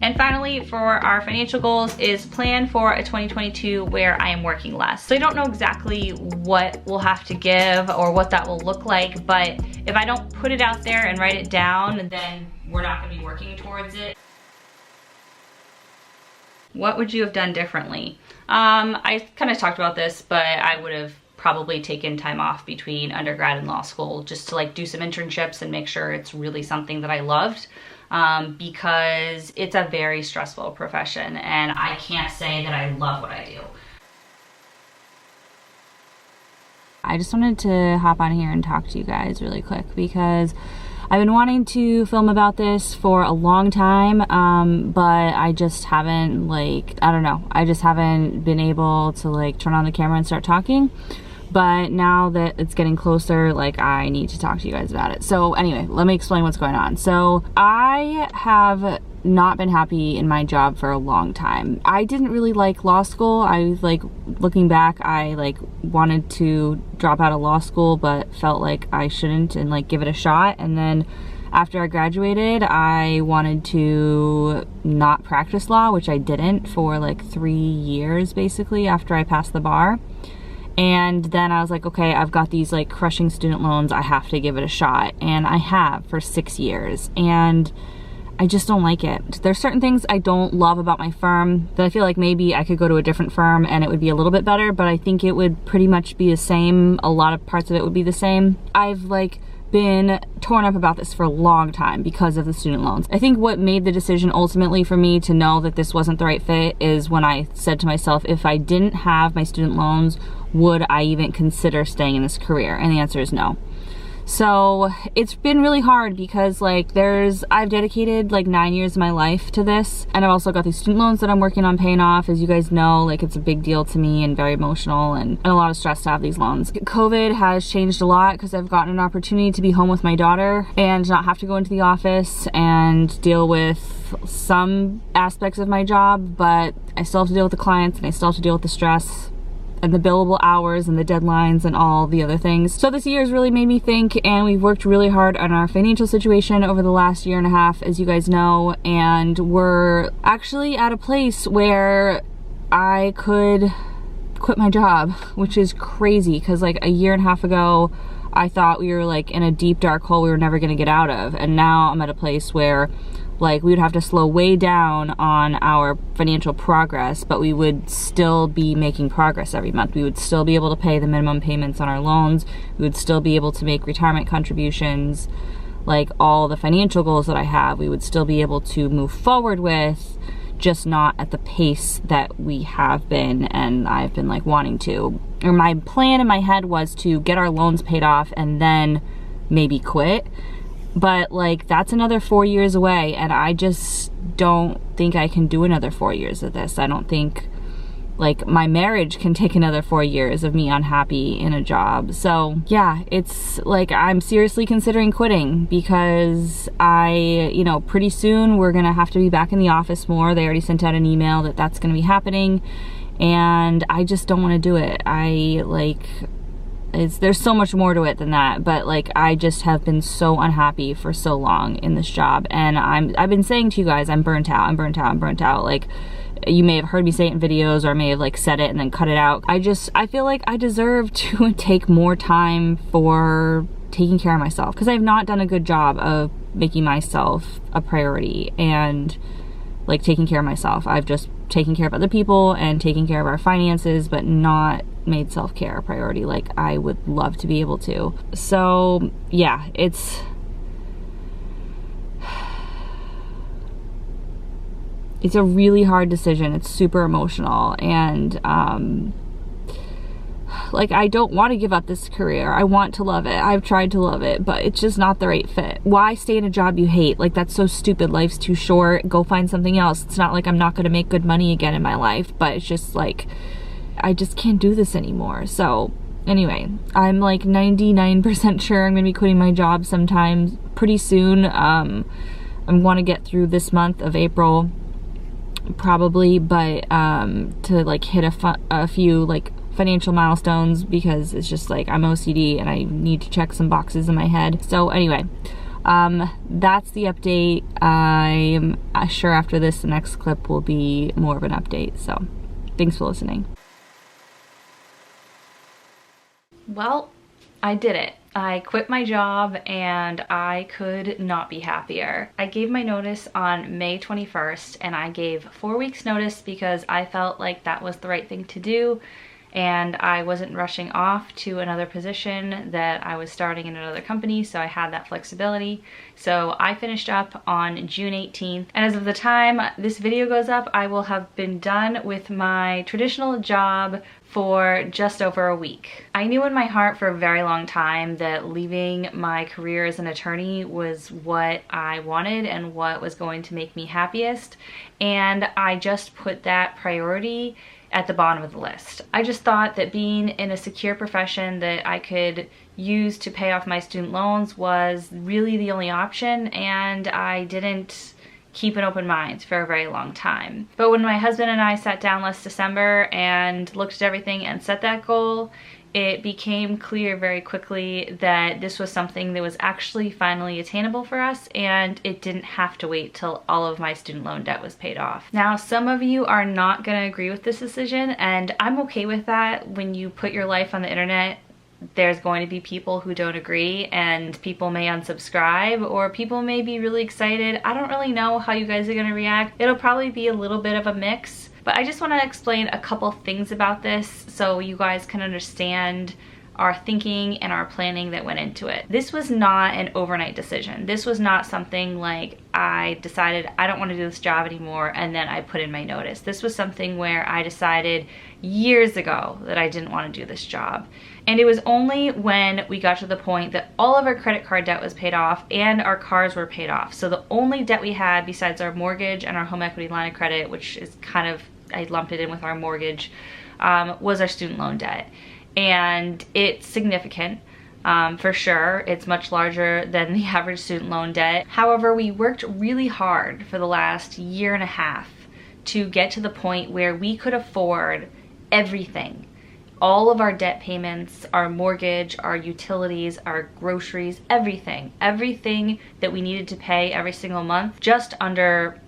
And finally, for our financial goals is plan for a 2022 where I am working less. So I don't know exactly what we'll have to give or what that will look like, but if I don't put it out there and write it down, then we're not gonna be working towards it. What would you have done differently? I kind of talked about this, but I would have probably taken time off between undergrad and law school just to like do some internships and make sure it's really something that I loved. Because it's a very stressful profession and I can't say that I love what I do. I just wanted to hop on here and talk to you guys really quick because I've been wanting to film about this for a long time, but I just haven't I just haven't been able to like turn on the camera and start talking. But now that it's getting closer, like I need to talk to you guys about it. So anyway, let me explain what's going on. So I have not been happy in my job for a long time. I didn't really like law school. I was like, looking back, I like wanted to drop out of law school, but felt like I shouldn't and like give it a shot. And then after I graduated, I wanted to not practice law, which I didn't for like 3 years basically after I passed the bar. And then I was like, okay, I've got these like crushing student loans, I have to give it a shot. And I have for 6 years and I just don't like it. There's certain things I don't love about my firm that I feel like maybe I could go to a different firm and it would be a little bit better, but I think it would pretty much be the same. A lot of parts of it would be the same. I've like been torn up about this for a long time because of the student loans. I think what made the decision ultimately for me to know that this wasn't the right fit is when I said to myself, if I didn't have my student loans, would I even consider staying in this career? And the answer is no. So it's been really hard because like I've dedicated like 9 years of my life to this, and I've also got these student loans that I'm working on paying off. As you guys know, like it's a big deal to me and very emotional and a lot of stress to have these loans. COVID has changed a lot because I've gotten an opportunity to be home with my daughter and not have to go into the office and deal with some aspects of my job, but I still have to deal with the clients and I still have to deal with the stress and the billable hours and the deadlines and all the other things. So this year has really made me think, and we've worked really hard on our financial situation over the last year and a half, as you guys know, and we're actually at a place where I could quit my job, which is crazy because like a year and a half ago, I thought we were like in a deep dark hole we were never gonna get out of, and now I'm at a place where like we would have to slow way down on our financial progress, but we would still be making progress every month. We would still be able to pay the minimum payments on our loans. We would still be able to make retirement contributions, like all the financial goals that I have, we would still be able to move forward with, just not at the pace that we have been and I've been like wanting to. Or my plan in my head was to get our loans paid off and then maybe quit. But like that's another 4 years away and I just don't think I can do another 4 years of this. I don't think like my marriage can take another 4 years of me unhappy in a job. So yeah, it's like I'm seriously considering quitting because pretty soon we're gonna have to be back in the office more. They already sent out an email that that's gonna be happening and I just don't want to do it. There's so much more to it than that, but like I just have been so unhappy for so long in this job, and I've been saying to you guys, I'm burnt out. Like you may have heard me say it in videos, or I may have like said it and then cut it out. I feel like I deserve to take more time for taking care of myself because I've not done a good job of making myself a priority and like taking care of myself. I've just taken care of other people and taking care of our finances, but not made self-care a priority like I would love to be able to. So yeah, it's a really hard decision. It's super emotional, and like I don't want to give up this career. I want to love it. I've tried to love it, but it's just not the right fit. Why stay in a job you hate? Like that's so stupid. Life's too short. Go find something else. It's not like I'm not going to make good money again in my life, but it's just like I just can't do this anymore. So anyway, I'm like 99% sure I'm going to be quitting my job sometime pretty soon. I want to get through this month of April probably, but to like hit a few like financial milestones because it's just like I'm OCD and I need to check some boxes in my head. So anyway, That's the update. I'm sure after this, the next clip will be more of an update. So thanks for listening. Well, I did it. I quit my job and I could not be happier. I gave my notice on May 21st and I gave 4 weeks notice because I felt like that was the right thing to do, and I wasn't rushing off to another position that I was starting in another company, so I had that flexibility. So I finished up on June 18th, and as of the time this video goes up, I will have been done with my traditional job for just over a week. I knew in my heart for a very long time that leaving my career as an attorney was what I wanted and what was going to make me happiest, and I just put that priority at the bottom of the list. I just thought that being in a secure profession that I could use to pay off my student loans was really the only option, and I didn't keep an open mind for a very long time. But when my husband and I sat down last December and looked at everything and set that goal, it became clear very quickly that this was something that was actually finally attainable for us, and it didn't have to wait till all of my student loan debt was paid off. Now, some of you are not gonna agree with this decision, and I'm okay with that. When you put your life on the internet, there's going to be people who don't agree, and people may unsubscribe, or people may be really excited. I don't really know how you guys are gonna react. It'll probably be a little bit of a mix, but I just want to explain a couple things about this so you guys can understand our thinking and our planning that went into it. This was not an overnight decision. This was not something like I decided I don't want to do this job anymore and then I put in my notice. This was something where I decided years ago that I didn't want to do this job. And it was only when we got to the point that all of our credit card debt was paid off and our cars were paid off. So the only debt we had besides our mortgage and our home equity line of credit, which is kind of, I lumped it in with our mortgage, was our student loan debt. And it's significant, for sure. It's much larger than the average student loan debt. However, we worked really hard for the last year and a half to get to the point where we could afford everything. All of our debt payments, our mortgage, our utilities, our groceries, everything that we needed to pay every single month, just under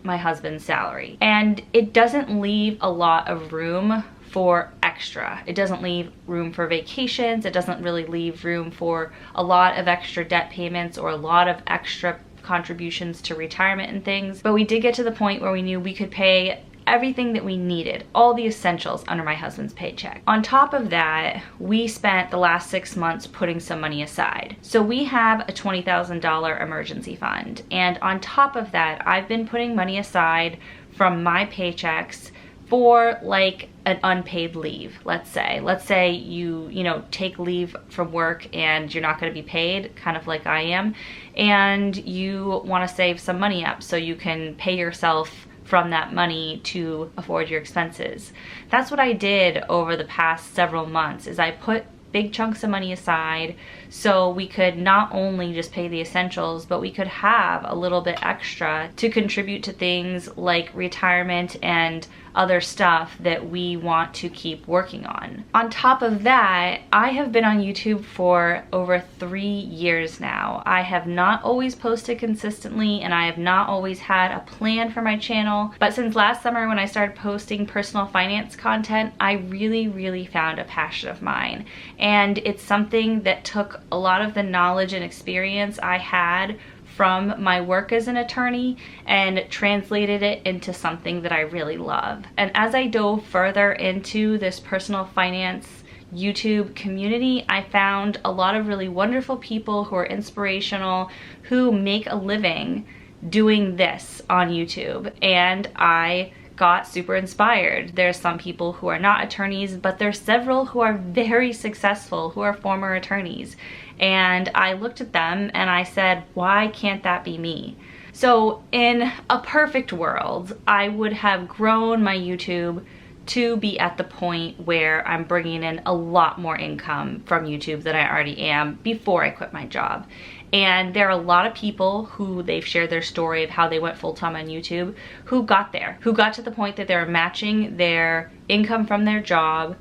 my husband's salary. And it doesn't leave a lot of room for extra. It doesn't leave room for vacations. It doesn't really leave room for a lot of extra debt payments or a lot of extra contributions to retirement and things. But we did get to the point where we knew we could pay everything that we needed, all the essentials, under my husband's paycheck. On top of that, we spent the last 6 months putting some money aside. So we have a $20,000 emergency fund. And on top of that, I've been putting money aside from my paychecks for like an unpaid leave. Let's say you take leave from work and you're not going to be paid, kind of like I am, and you want to save some money up so you can pay yourself from that money to afford your expenses. That's what I did over the past several months, is I put big chunks of money aside so we could not only just pay the essentials, but we could have a little bit extra to contribute to things like retirement and other stuff that we want to keep working on. On top of that, I have been on YouTube for over 3 years now. I have not always posted consistently, and I have not always had a plan for my channel, but since last summer when I started posting personal finance content, I really found a passion of mine. And it's something that took a lot of the knowledge and experience I had from my work as an attorney and translated it into something that I really love. And as I dove further into this personal finance YouTube community, I found a lot of really wonderful people who are inspirational, who make a living doing this on YouTube, and I got super inspired. There's some people who are not attorneys, but there's several who are very successful, who are former attorneys. And I looked at them and I said, why can't that be me? So in a perfect world, I would have grown my YouTube to be at the point where I'm bringing in a lot more income from YouTube than I already am before I quit my job. And there are a lot of people who they've shared their story of how they went full-time on YouTube, who got there, who got to the point that they were matching their income from their job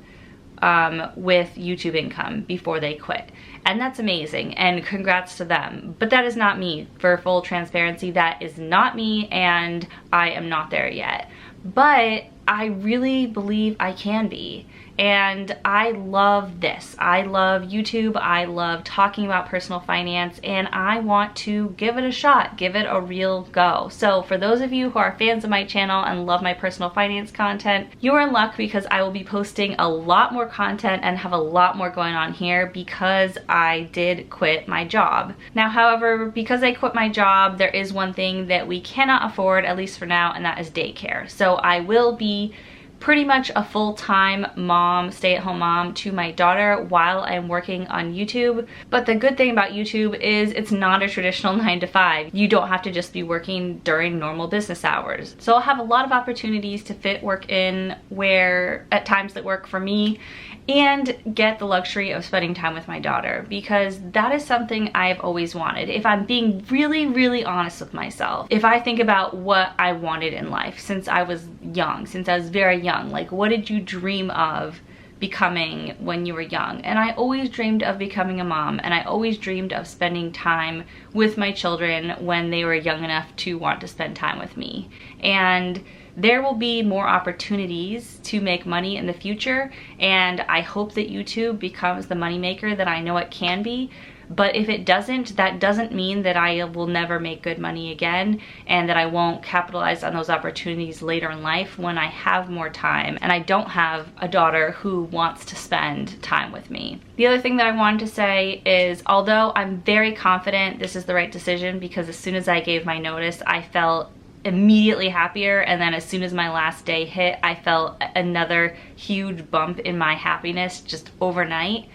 with YouTube income before they quit. And that's amazing, and congrats to them. But that is not me. For full transparency, that is not me, and I am not there yet. But I really believe I can be. And I love this. I love YouTube. I love talking about personal finance, and I want to give it a shot, give it a real go. So for those of you who are fans of my channel and love my personal finance content, you're in luck, because I will be posting a lot more content and have a lot more going on here because I did quit my job. Now, however, because I quit my job, there is one thing that we cannot afford, at least for now, and that is daycare. So I will be pretty much a full-time mom, stay-at-home mom to my daughter while I'm working on YouTube. But the good thing about YouTube is it's not a traditional 9 to 5. You don't have to just be working during normal business hours. So I'll have a lot of opportunities to fit work in where at times that work for me, and get the luxury of spending time with my daughter, because that is something I've always wanted. If I'm being really, really honest with myself, if I think about what I wanted in life since I was young, since I was very young, like what did you dream of becoming when you were young? And I always dreamed of becoming a mom, and I always dreamed of spending time with my children when they were young enough to want to spend time with me. And there will be more opportunities to make money in the future, and I hope that YouTube becomes the moneymaker that I know it can be. But if it doesn't, that doesn't mean that I will never make good money again, and that I won't capitalize on those opportunities later in life when I have more time and I don't have a daughter who wants to spend time with me. The other thing that I wanted to say is, although I'm very confident this is the right decision, because as soon as I gave my notice, I felt immediately happier, and then as soon as my last day hit, I felt another huge bump in my happiness just overnight.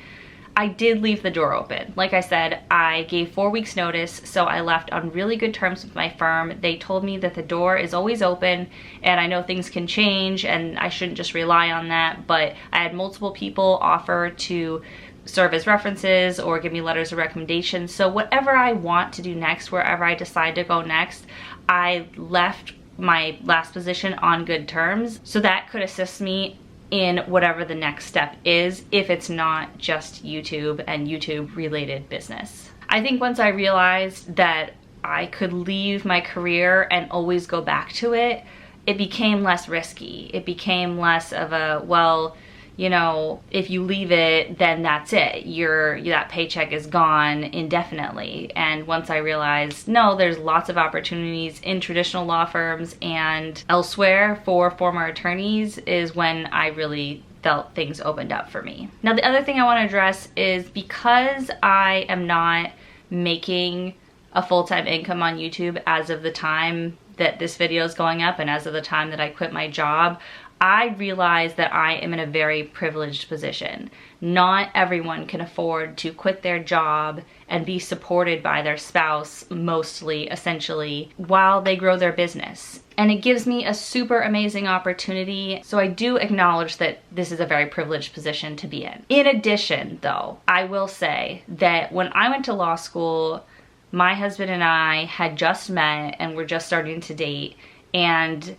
I did leave the door open. Like I said, I gave 4 weeks notice, so I left on really good terms with my firm. They told me that the door is always open, and I know things can change and I shouldn't just rely on that, but I had multiple people offer to serve as references or give me letters of recommendation. So whatever I want to do next, wherever I decide to go next, I left my last position on good terms, so that could assist me in whatever the next step is, if it's not just YouTube and YouTube related business. I think once I realized that I could leave my career and always go back to it, it became less risky. It became less of a, well, you know, if you leave it, then that's it. That paycheck is gone indefinitely. And once I realized, no, there's lots of opportunities in traditional law firms and elsewhere for former attorneys, is when I really felt things opened up for me. Now, the other thing I want to address is, because I am not making a full-time income on YouTube as of the time that this video is going up and as of the time that I quit my job, I realize that I am in a very privileged position. Not everyone can afford to quit their job and be supported by their spouse, mostly, essentially, while they grow their business. And it gives me a super amazing opportunity. So I do acknowledge that this is a very privileged position to be in. In addition, though, I will say that when I went to law school, my husband and I had just met and were just starting to date, and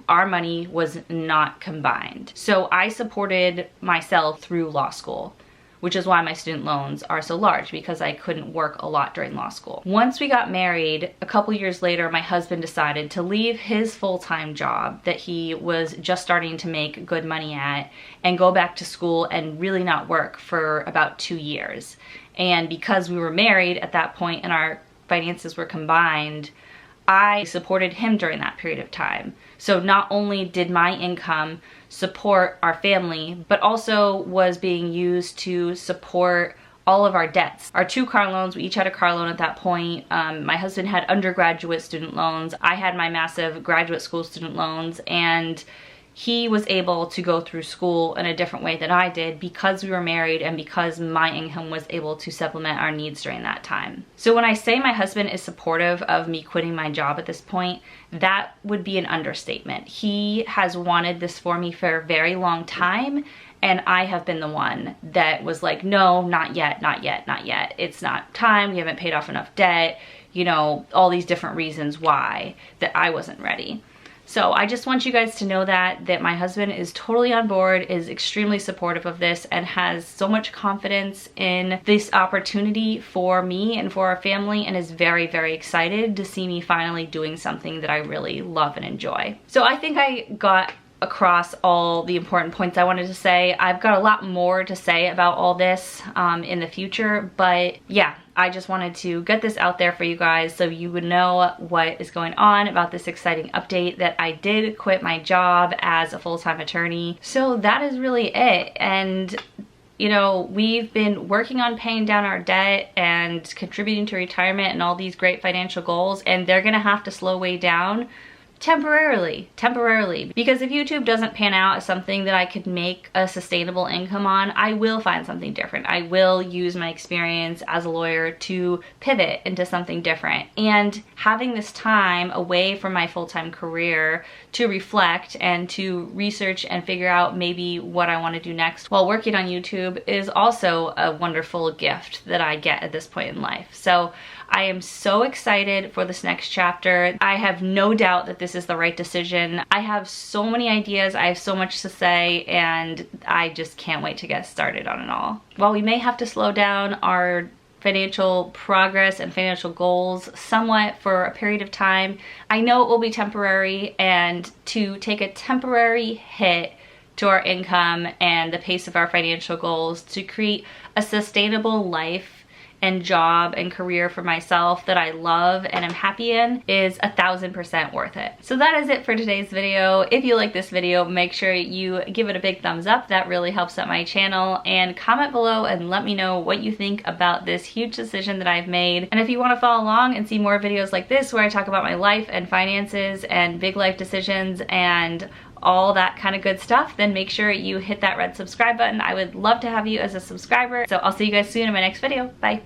our money was not combined. So I supported myself through law school, which is why my student loans are so large, because I couldn't work a lot during law school. Once we got married, a couple years later, my husband decided to leave his full-time job that he was just starting to make good money at and go back to school and really not work for about 2 years. And because we were married at that point and our finances were combined, I supported him during that period of time. So not only did my income support our family, but also was being used to support all of our debts. Our 2 car loans, we each had a car loan at that point. My husband had undergraduate student loans. I had my massive graduate school student loans, and he was able to go through school in a different way than I did because we were married and because my income was able to supplement our needs during that time. So when I say my husband is supportive of me quitting my job at this point, that would be an understatement. He has wanted this for me for a very long time, and I have been the one that was like, no, not yet, not yet, not yet. It's not time, we haven't paid off enough debt, you know, all these different reasons why that I wasn't ready. So I just want you guys to know that my husband is totally on board, is extremely supportive of this, and has so much confidence in this opportunity for me and for our family, and is very, very excited to see me finally doing something that I really love and enjoy. So I think I got across all the important points I wanted to say. I've got a lot more to say about all this in the future, but yeah, I just wanted to get this out there for you guys so you would know what is going on about this exciting update, that I did quit my job as a full-time attorney. So that is really it. And you know, we've been working on paying down our debt and contributing to retirement and all these great financial goals, and they're gonna have to slow way down temporarily, because if YouTube doesn't pan out as something that I could make a sustainable income on, I will find something different. I will use my experience as a lawyer to pivot into something different. And having this time away from my full-time career to reflect and to research and figure out maybe what I want to do next while working on YouTube is also a wonderful gift that I get at this point in life. So I am so excited for this next chapter. I have no doubt that this is the right decision. I have so many ideas, I have so much to say, and I just can't wait to get started on it all. While we may have to slow down our financial progress and financial goals somewhat for a period of time, I know it will be temporary, and to take a temporary hit to our income and the pace of our financial goals to create a sustainable life and job and career for myself that I love and am happy in is 1000% worth it. So that is it for today's video. If you like this video, make sure you give it a big thumbs up. That really helps out my channel, and comment below and let me know what you think about this huge decision that I've made. And if you want to follow along and see more videos like this where I talk about my life and finances and big life decisions and all that kind of good stuff, then make sure you hit that red subscribe button. I would love to have you as a subscriber. So I'll see you guys soon in my next video. Bye.